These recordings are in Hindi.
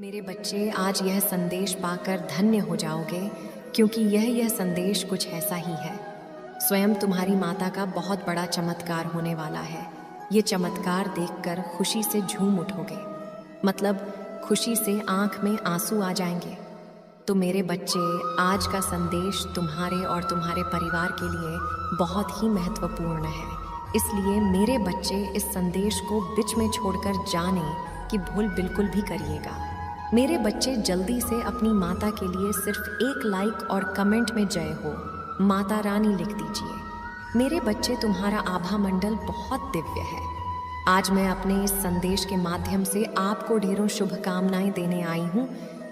मेरे बच्चे, आज यह संदेश पाकर धन्य हो जाओगे, क्योंकि यह संदेश कुछ ऐसा ही है। स्वयं तुम्हारी माता का बहुत बड़ा चमत्कार होने वाला है। ये चमत्कार देखकर खुशी से झूम उठोगे, मतलब खुशी से आंख में आंसू आ जाएंगे। तो मेरे बच्चे, आज का संदेश तुम्हारे और तुम्हारे परिवार के लिए बहुत ही महत्वपूर्ण है। इसलिए मेरे बच्चे, इस संदेश को बीच में छोड़कर जाने की भूल बिल्कुल भी करिएगा। मेरे बच्चे, जल्दी से अपनी माता के लिए सिर्फ एक लाइक और कमेंट में जय हो माता रानी लिख दीजिए। मेरे बच्चे, तुम्हारा आभा मंडल बहुत दिव्य है। आज मैं अपने इस संदेश के माध्यम से आपको ढेरों शुभकामनाएं देने आई हूँ।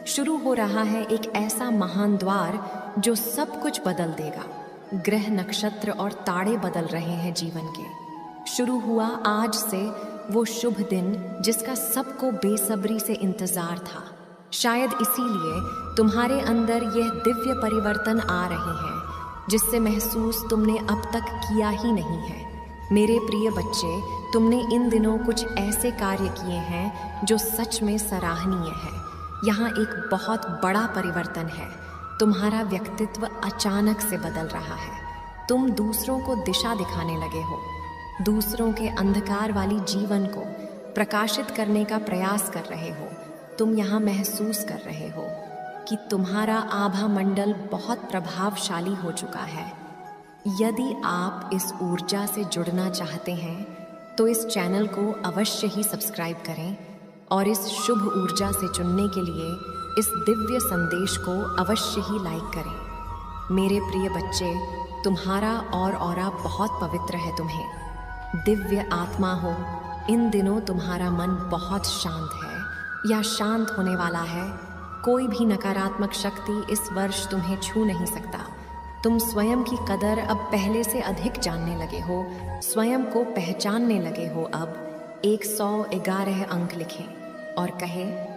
शुरू हो रहा है एक ऐसा महान द्वार जो सब कुछ बदल देगा। ग्रह, नक्षत्र और तारे बदल रहे हैं जीवन के। शुरू हुआ आज से वो शुभ दिन जिसका सबको बेसब्री से इंतजार था। शायद इसीलिए तुम्हारे अंदर यह दिव्य परिवर्तन आ रहे हैं जिससे महसूस तुमने अब तक किया ही नहीं है। मेरे प्रिय बच्चे, तुमने इन दिनों कुछ ऐसे कार्य किए हैं जो सच में सराहनीय है। यहाँ एक बहुत बड़ा परिवर्तन है। तुम्हारा व्यक्तित्व अचानक से बदल रहा है। तुम दूसरों को दिशा दिखाने लगे हो। दूसरों के अंधकार वाली जीवन को प्रकाशित करने का प्रयास कर रहे हो। तुम यहाँ महसूस कर रहे हो कि तुम्हारा आभा मंडल बहुत प्रभावशाली हो चुका है। यदि आप इस ऊर्जा से जुड़ना चाहते हैं तो इस चैनल को अवश्य ही सब्सक्राइब करें और इस शुभ ऊर्जा से चुनने के लिए इस दिव्य संदेश को अवश्य ही लाइक करें। मेरे प्रिय बच्चे, तुम्हारा और ऑरा बहुत पवित्र है। तुम्हें दिव्य आत्मा हो। इन दिनों तुम्हारा मन बहुत शांत है या शांत होने वाला है। कोई भी नकारात्मक शक्ति इस वर्ष तुम्हें छू नहीं सकता। तुम स्वयं की कदर अब पहले से अधिक जानने लगे हो, स्वयं को पहचानने लगे हो। अब 111 अंक लिखें और कहें,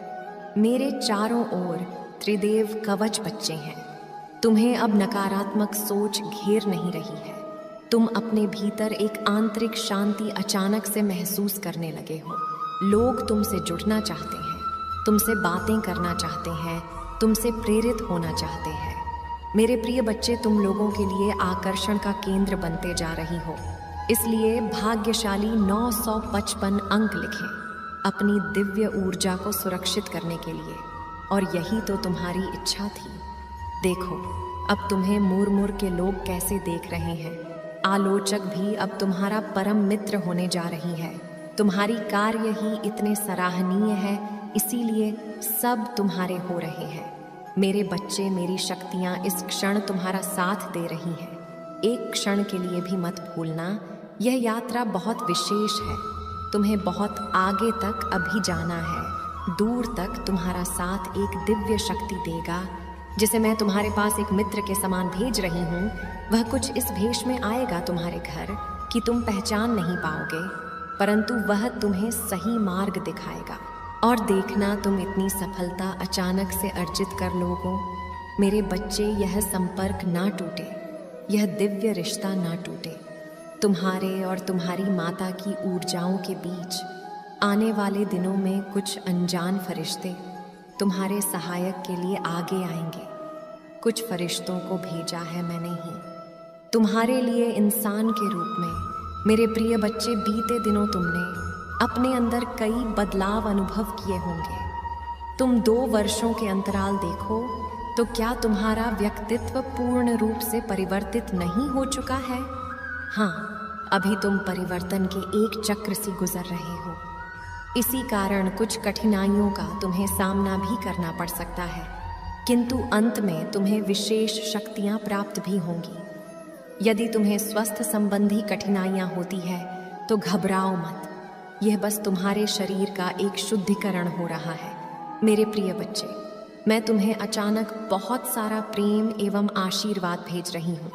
मेरे चारों ओर त्रिदेव कवच बच्चे हैं। तुम्हें अब नकारात्मक सोच घेर नहीं रही है। तुम अपने भीतर एक आंतरिक शांति अचानक से महसूस करने लगे हो। लोग तुमसे जुड़ना चाहते हैं, तुमसे बातें करना चाहते हैं, तुमसे प्रेरित होना चाहते हैं। मेरे प्रिय बच्चे, तुम लोगों के लिए आकर्षण का केंद्र बनते जा रही हो। इसलिए भाग्यशाली 955 अंक लिखें अपनी दिव्य ऊर्जा को सुरक्षित करने के लिए। और यही तो तुम्हारी इच्छा थी। देखो, अब तुम्हें मुर के लोग कैसे देख रहे हैं। आलोचक भी अब तुम्हारा परम मित्र होने जा रही है। तुम्हारी कार्य ही इतने सराहनीय है, इसीलिए सब तुम्हारे हो रहे हैं। मेरे बच्चे, मेरी शक्तियाँ इस क्षण तुम्हारा साथ दे रही हैं। एक क्षण के लिए भी मत भूलना, यह यात्रा बहुत विशेष है। तुम्हें बहुत आगे तक अभी जाना है। दूर तक तुम्हारा साथ एक दिव्य शक्ति देगा, जिसे मैं तुम्हारे पास एक मित्र के समान भेज रही हूँ। वह कुछ इस भेष में आएगा तुम्हारे घर कि तुम पहचान नहीं पाओगे, परंतु वह तुम्हें सही मार्ग दिखाएगा। और देखना, तुम इतनी सफलता अचानक से अर्जित कर लोगे। मेरे बच्चे, यह संपर्क ना टूटे, यह दिव्य रिश्ता ना टूटे। तुम्हारे और तुम्हारी माता की ऊर्जाओं के बीच आने वाले दिनों में कुछ अनजान फरिश्ते तुम्हारे सहायक के लिए आगे आएंगे। कुछ फरिश्तों को भेजा है मैंने ही तुम्हारे लिए इंसान के रूप में। मेरे प्रिय बच्चे, बीते दिनों तुमने अपने अंदर कई बदलाव अनुभव किए होंगे। तुम 2 वर्षों के अंतराल देखो तो क्या तुम्हारा व्यक्तित्व पूर्ण रूप से परिवर्तित नहीं हो चुका है? हाँ, अभी तुम परिवर्तन के एक चक्र से गुजर रहे हो। इसी कारण कुछ कठिनाइयों का तुम्हें सामना भी करना पड़ सकता है, किंतु अंत में तुम्हें विशेष शक्तियां प्राप्त भी होंगी। यदि तुम्हें स्वास्थ्य संबंधी कठिनाइयां होती है तो घबराओ मत। यह बस तुम्हारे शरीर का एक शुद्धिकरण हो रहा है। मेरे प्रिय बच्चे, मैं तुम्हें अचानक बहुत सारा प्रेम एवं आशीर्वाद भेज रही हूँ।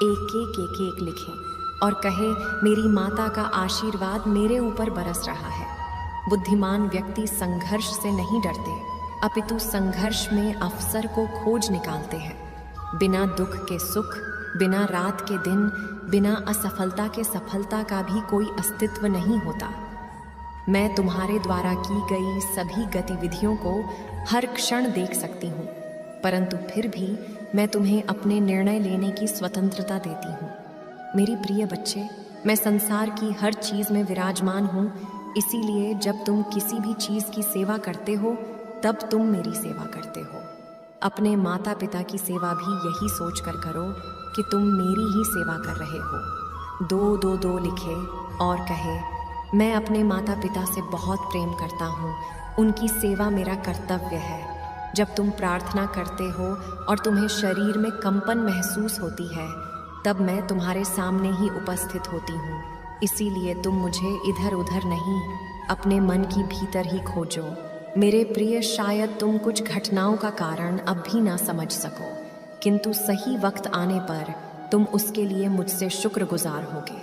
एक लिखें और कहे, मेरी माता का आशीर्वाद मेरे ऊपर बरस रहा है। बुद्धिमान व्यक्ति संघर्ष से नहीं डरते, अपितु संघर्ष में अवसर को खोज निकालते हैं। बिना दुख के सुख, बिना रात के दिन, बिना असफलता के सफलता का भी कोई अस्तित्व नहीं होता। मैं तुम्हारे द्वारा की गई सभी गतिविधियों को हर क्षण देख सकती हूँ, परंतु फिर भी मैं तुम्हें अपने निर्णय लेने की स्वतंत्रता देती हूँ। मेरी प्रिय बच्चे, मैं संसार की हर चीज़ में विराजमान हूँ, इसीलिए जब तुम किसी भी चीज़ की सेवा करते हो तब तुम मेरी सेवा करते हो। अपने माता पिता की सेवा भी यही सोचकर करो कि तुम मेरी ही सेवा कर रहे हो। 2-2-2 लिखे और कहे, मैं अपने माता पिता से बहुत प्रेम करता हूँ, उनकी सेवा मेरा कर्तव्य है। जब तुम प्रार्थना करते हो और तुम्हें शरीर में कंपन महसूस होती है, तब मैं तुम्हारे सामने ही उपस्थित होती हूँ। इसीलिए तुम मुझे इधर उधर नहीं, अपने मन की भीतर ही खोजो। मेरे प्रिय, शायद तुम कुछ घटनाओं का कारण अब भी ना समझ सको, किंतु सही वक्त आने पर तुम उसके लिए मुझसे शुक्रगुजार होगे।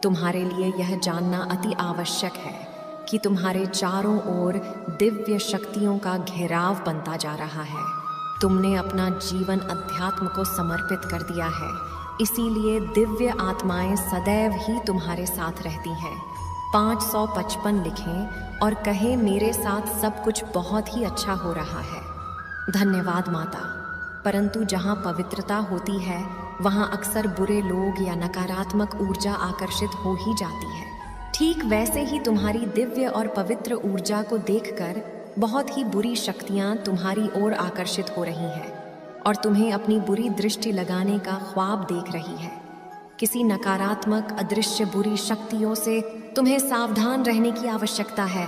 तुम्हारे लिए यह जानना अति आवश्यक है कि तुम्हारे चारों ओर दिव्य शक्तियों का घेराव बनता जा रहा है। तुमने अपना जीवन अध्यात्म को समर्पित कर दिया है, इसीलिए दिव्य आत्माएं सदैव ही तुम्हारे साथ रहती हैं। 555 लिखें और कहें, मेरे साथ सब कुछ बहुत ही अच्छा हो रहा है। धन्यवाद माता। परंतु जहाँ पवित्रता होती है वहाँ अक्सर बुरे लोग या नकारात्मक ऊर्जा आकर्षित हो ही जाती है। ठीक वैसे ही तुम्हारी दिव्य और पवित्र ऊर्जा को देखकर बहुत ही बुरी शक्तियाँ तुम्हारी ओर आकर्षित हो रही हैं और तुम्हें अपनी बुरी दृष्टि लगाने का ख्वाब देख रही है। किसी नकारात्मक अदृश्य बुरी शक्तियों से तुम्हें सावधान रहने की आवश्यकता है,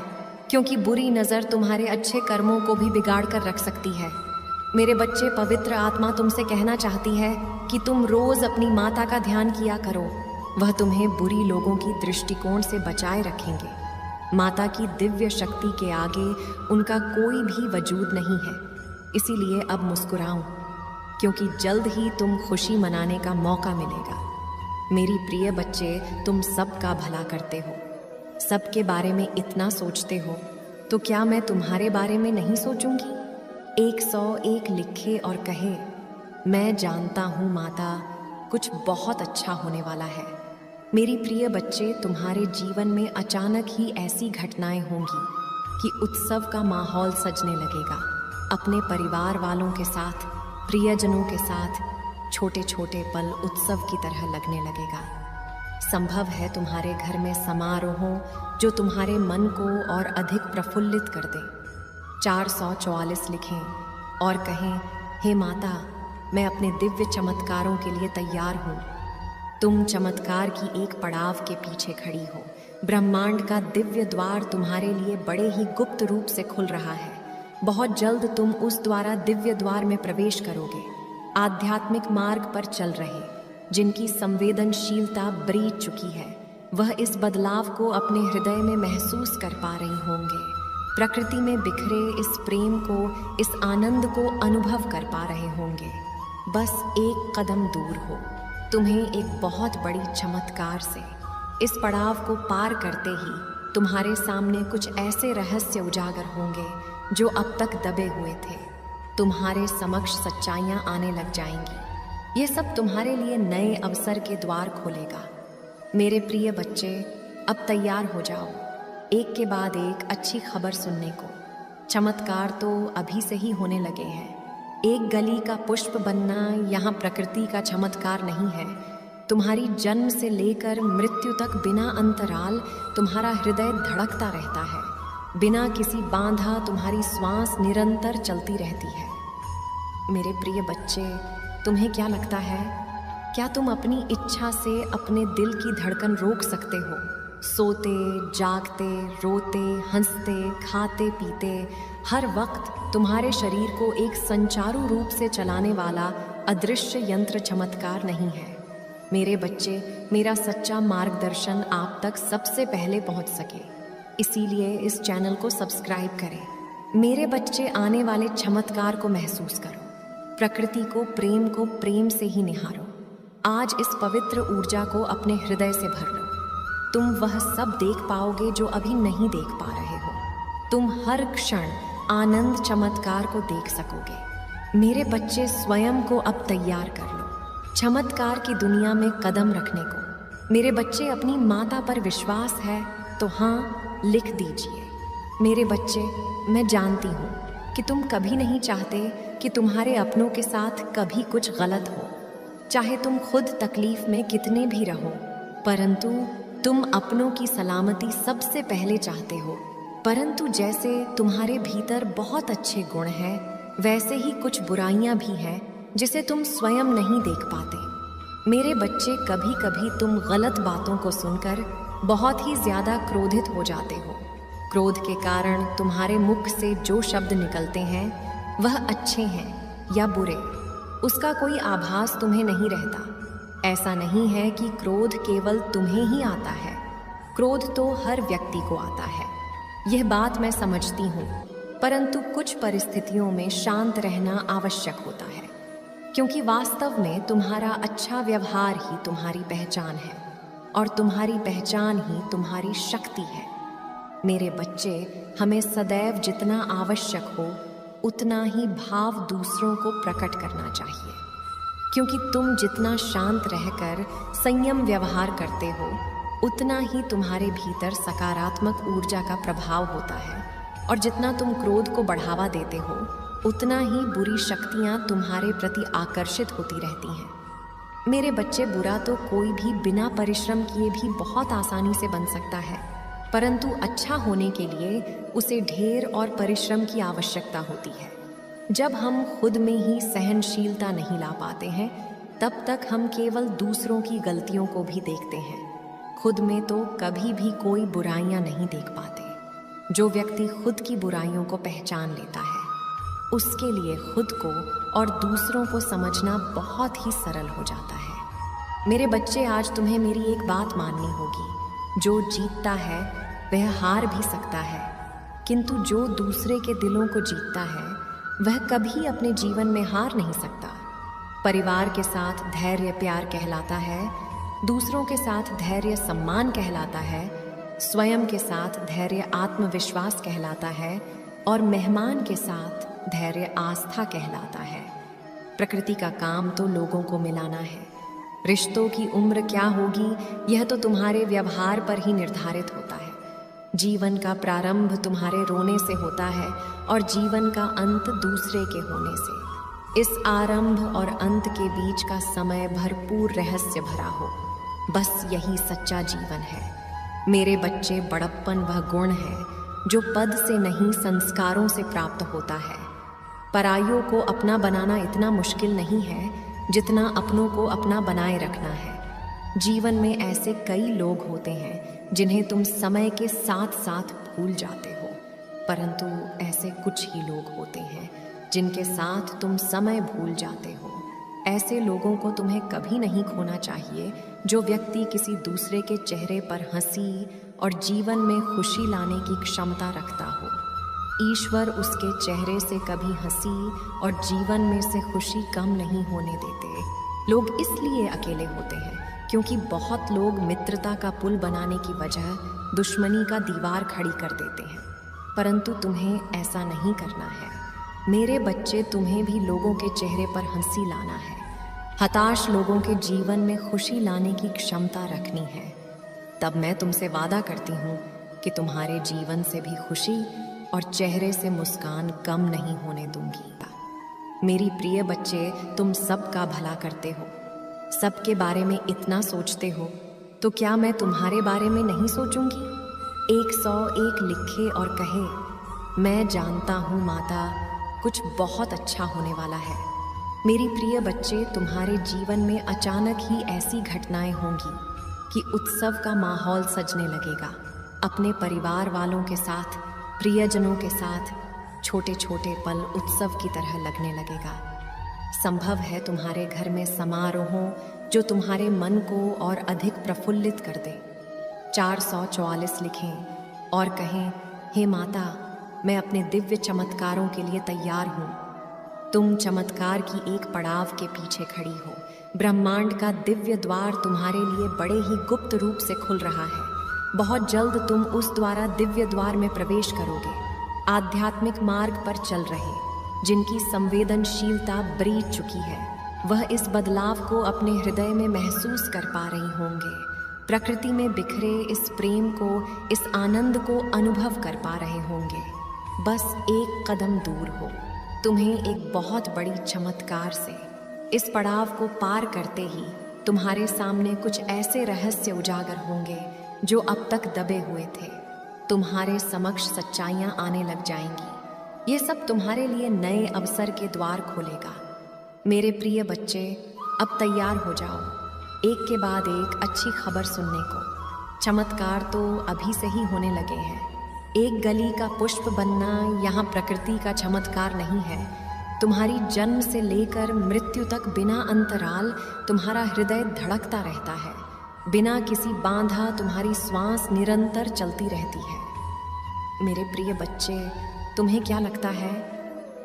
क्योंकि बुरी नज़र तुम्हारे अच्छे कर्मों को भी बिगाड़ कर रख सकती है। मेरे बच्चे, पवित्र आत्मा तुमसे कहना चाहती है कि तुम रोज़ अपनी माता का ध्यान किया करो। वह तुम्हें बुरी लोगों की दृष्टिकोण से बचाए रखेंगे। माता की दिव्य शक्ति के आगे उनका कोई भी वजूद नहीं है। इसीलिए अब मुस्कुराओ, क्योंकि जल्द ही तुम खुशी मनाने का मौका मिलेगा। मेरी प्रिय बच्चे, तुम सबका भला करते हो, सबके बारे में इतना सोचते हो, तो क्या मैं तुम्हारे बारे में नहीं सोचूंगी? 101 लिखे और कहे, मैं जानता हूँ माता, कुछ बहुत अच्छा होने वाला है। मेरी प्रिय बच्चे, तुम्हारे जीवन में अचानक ही ऐसी घटनाएं होंगी कि उत्सव का माहौल सजने लगेगा। अपने परिवार वालों के साथ, प्रियजनों के साथ छोटे छोटे पल उत्सव की तरह लगने लगेगा। संभव है तुम्हारे घर में समारोह हो जो तुम्हारे मन को और अधिक प्रफुल्लित कर दे। 444 लिखें और कहें, हे माता, मैं अपने दिव्य चमत्कारों के लिए तैयार हूँ। तुम चमत्कार की एक पड़ाव के पीछे खड़ी हो। ब्रह्मांड का दिव्य द्वार तुम्हारे लिए बड़े ही गुप्त रूप से खुल रहा है। बहुत जल्द तुम उस द्वारा दिव्य द्वार में प्रवेश करोगे। आध्यात्मिक मार्ग पर चल रहे जिनकी संवेदनशीलता बीत चुकी है, वह इस बदलाव को अपने हृदय में महसूस कर पा रही होंगे। प्रकृति में बिखरे इस प्रेम को, इस आनंद को अनुभव कर पा रहे होंगे। बस एक कदम दूर हो तुम्हें एक बहुत बड़ी चमत्कार से। इस पड़ाव को पार करते ही तुम्हारे सामने कुछ ऐसे रहस्य उजागर होंगे जो अब तक दबे हुए थे। तुम्हारे समक्ष सच्चाइयाँ आने लग जाएंगी। ये सब तुम्हारे लिए नए अवसर के द्वार खोलेगा। मेरे प्रिय बच्चे, अब तैयार हो जाओ, एक के बाद एक अच्छी खबर सुनने को। चमत्कार तो अभी से ही होने लगे हैं। एक गली का पुष्प बनना यहाँ प्रकृति का चमत्कार नहीं है। तुम्हारी जन्म से लेकर मृत्यु तक बिना अंतराल तुम्हारा हृदय धड़कता रहता है। बिना किसी बांधा तुम्हारी श्वास निरंतर चलती रहती है। मेरे प्रिय बच्चे, तुम्हें क्या लगता है, क्या तुम अपनी इच्छा से अपने दिल की धड़कन रोक सकते हो? सोते, जागते, रोते, हंसते, खाते पीते, हर वक्त तुम्हारे शरीर को एक संचारू रूप से चलाने वाला अदृश्य यंत्र चमत्कार नहीं है। मेरे बच्चे, मेरा सच्चा मार्गदर्शन आप तक सबसे पहले पहुंच सके, इसीलिए इस चैनल को सब्सक्राइब करें। मेरे बच्चे, आने वाले चमत्कार को महसूस करो। प्रकृति को प्रेम से ही निहारो। आज इस पवित्र ऊर्जा को अपने हृदय से भर लो। तुम वह सब देख पाओगे जो अभी नहीं देख पा रहे हो। तुम हर क्षण आनंद चमत्कार को देख सकोगे। मेरे बच्चे, स्वयं को अब तैयार कर लो चमत्कार की दुनिया में कदम रखने को। मेरे बच्चे, अपनी माता पर विश्वास है तो हाँ, लिख दीजिए। मेरे बच्चे, मैं जानती हूँ कि तुम कभी नहीं चाहते कि तुम्हारे अपनों के साथ कभी कुछ गलत हो, चाहे तुम खुद तकलीफ में कितने भी रहो, परंतु तुम अपनों की सलामती सबसे पहले चाहते हो। परंतु जैसे तुम्हारे भीतर बहुत अच्छे गुण हैं, वैसे ही कुछ बुराइयां भी हैं जिसे तुम स्वयं नहीं देख पाते। मेरे बच्चे, कभी कभी तुम गलत बातों को सुनकर बहुत ही ज्यादा क्रोधित हो जाते हो। क्रोध के कारण तुम्हारे मुख से जो शब्द निकलते हैं वह अच्छे हैं या बुरे, उसका कोई आभास तुम्हें नहीं रहता। ऐसा नहीं है कि क्रोध केवल तुम्हें ही आता है, क्रोध तो हर व्यक्ति को आता है। यह बात मैं समझती हूँ, परंतु कुछ परिस्थितियों में शांत रहना आवश्यक होता है, क्योंकि वास्तव में तुम्हारा अच्छा व्यवहार ही तुम्हारी पहचान है और तुम्हारी पहचान ही तुम्हारी शक्ति है। मेरे बच्चे, हमें सदैव जितना आवश्यक हो उतना ही भाव दूसरों को प्रकट करना चाहिए, क्योंकि तुम जितना शांत रहकर संयम व्यवहार करते हो उतना ही तुम्हारे भीतर सकारात्मक ऊर्जा का प्रभाव होता है, और जितना तुम क्रोध को बढ़ावा देते हो उतना ही बुरी शक्तियाँ तुम्हारे प्रति आकर्षित होती रहती हैं। मेरे बच्चे, बुरा तो कोई भी बिना परिश्रम किए भी बहुत आसानी से बन सकता है, परंतु अच्छा होने के लिए उसे ढेर और परिश्रम की आवश्यकता होती है। जब हम खुद में ही सहनशीलता नहीं ला पाते हैं, तब तक हम केवल दूसरों की गलतियों को भी देखते हैं, खुद में तो कभी भी कोई बुराइयां नहीं देख पाते। जो व्यक्ति खुद की बुराइयों को पहचान लेता है, उसके लिए खुद को और दूसरों को समझना बहुत ही सरल हो जाता है। मेरे बच्चे, आज तुम्हें मेरी एक बात माननी होगी, जो जीतता है वह हार भी सकता है, किंतु जो दूसरे के दिलों को जीतता है वह कभी अपने जीवन में हार नहीं सकता। परिवार के साथ धैर्य प्यार कहलाता है, दूसरों के साथ धैर्य सम्मान कहलाता है, स्वयं के साथ धैर्य आत्मविश्वास कहलाता है, और मेहमान के साथ धैर्य आस्था कहलाता है। प्रकृति का काम तो लोगों को मिलाना है। रिश्तों की उम्र क्या होगी यह तो तुम्हारे व्यवहार पर ही निर्धारित होता है। जीवन का प्रारंभ तुम्हारे रोने से होता है और जीवन का अंत दूसरे के होने से। इस आरंभ और अंत के बीच का समय भरपूर रहस्य भरा हो, बस यही सच्चा जीवन है। मेरे बच्चे, बड़प्पन वह गुण है जो पद से नहीं संस्कारों से प्राप्त होता है। पराइयों को अपना बनाना इतना मुश्किल नहीं है जितना अपनों को अपना बनाए रखना है। जीवन में ऐसे कई लोग होते हैं जिन्हें तुम समय के साथ साथ भूल जाते हो, परंतु ऐसे कुछ ही लोग होते हैं जिनके साथ तुम समय भूल जाते हो। ऐसे लोगों को तुम्हें कभी नहीं खोना चाहिए, जो व्यक्ति किसी दूसरे के चेहरे पर हंसी और जीवन में खुशी लाने की क्षमता रखता हो। ईश्वर उसके चेहरे से कभी हंसी और जीवन में से खुशी कम नहीं होने देते। लोग इसलिए अकेले होते हैं क्योंकि बहुत लोग मित्रता का पुल बनाने की बजाय दुश्मनी का दीवार खड़ी कर देते हैं, परंतु तुम्हें ऐसा नहीं करना है। मेरे बच्चे, तुम्हें भी लोगों के चेहरे पर हंसी लाना है, हताश लोगों के जीवन में खुशी लाने की क्षमता रखनी है। तब मैं तुमसे वादा करती हूँ कि तुम्हारे जीवन से भी खुशी और चेहरे से मुस्कान कम नहीं होने दूंगी। मेरी प्रिय बच्चे, तुम सबका भला करते हो, सबके बारे में इतना सोचते हो, तो क्या मैं तुम्हारे बारे में नहीं सोचूंगी? 101 लिखे और कहे, मैं जानता हूँ माता, कुछ बहुत अच्छा होने वाला है। मेरी प्रिय बच्चे, तुम्हारे जीवन में अचानक ही ऐसी घटनाएं होंगी कि उत्सव का माहौल सजने लगेगा। अपने परिवार वालों के साथ, प्रियजनों के साथ छोटे छोटे पल उत्सव की तरह लगने लगेगा। संभव है तुम्हारे घर में समारोह हो जो तुम्हारे मन को और अधिक प्रफुल्लित कर दे। 444 लिखें और कहें, हे माता, मैं अपने दिव्य चमत्कारों के लिए तैयार हूँ। तुम चमत्कार की एक पड़ाव के पीछे खड़ी हो। ब्रह्मांड का दिव्य द्वार तुम्हारे लिए बड़े ही गुप्त रूप से खुल रहा है। बहुत जल्द तुम उस द्वारा दिव्य द्वार में प्रवेश करोगे। आध्यात्मिक मार्ग पर चल रहे जिनकी संवेदनशीलता बीत चुकी है, वह इस बदलाव को अपने हृदय में महसूस कर पा रही होंगे। प्रकृति में बिखरे इस प्रेम को, इस आनंद को अनुभव कर पा रहे होंगे। बस एक कदम दूर हो तुम्हें एक बहुत बड़ी चमत्कार से। इस पड़ाव को पार करते ही तुम्हारे सामने कुछ ऐसे रहस्य उजागर होंगे जो अब तक दबे हुए थे। तुम्हारे समक्ष सच्चाइयाँ आने लग जाएंगी। ये सब तुम्हारे लिए नए अवसर के द्वार खोलेगा। मेरे प्रिय बच्चे, अब तैयार हो जाओ एक के बाद एक अच्छी खबर सुनने को। चमत्कार तो अभी से ही होने लगे हैं। एक गली का पुष्प बनना यहाँ प्रकृति का चमत्कार नहीं है। तुम्हारी जन्म से लेकर मृत्यु तक बिना अंतराल तुम्हारा हृदय धड़कता रहता है। बिना किसी बांधा तुम्हारी श्वास निरंतर चलती रहती है। मेरे प्रिय बच्चे, तुम्हें क्या लगता है,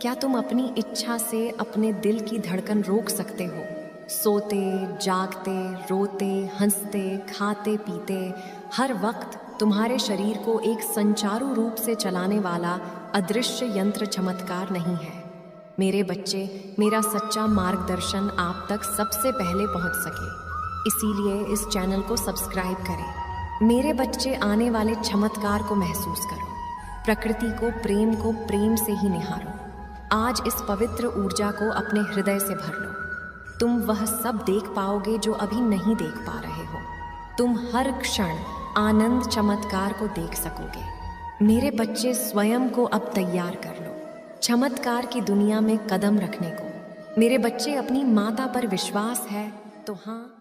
क्या तुम अपनी इच्छा से अपने दिल की धड़कन रोक सकते हो? सोते, जागते, रोते, हंसते, खाते, पीते, हर वक्त तुम्हारे शरीर को एक संचारू रूप से चलाने वाला अदृश्य यंत्र चमत्कार नहीं है। मेरे बच्चे, मेरा सच्चा मार्गदर्शन आप तक सबसे पहले पहुंच सके, इसीलिए इस चैनल को सब्सक्राइब करें। मेरे बच्चे, आने वाले चमत्कार को महसूस करो। प्रकृति को प्रेम से ही निहारो। आज इस पवित्र ऊर्जा को अपने हृदय से भर लो। तुम वह सब देख पाओगे जो अभी नहीं देख पा रहे हो। तुम हर क्षण आनंद चमत्कार को देख सकोगे। मेरे बच्चे, स्वयं को अब तैयार कर लो चमत्कार की दुनिया में कदम रखने को। मेरे बच्चे, अपनी माता पर विश्वास है तो हाँ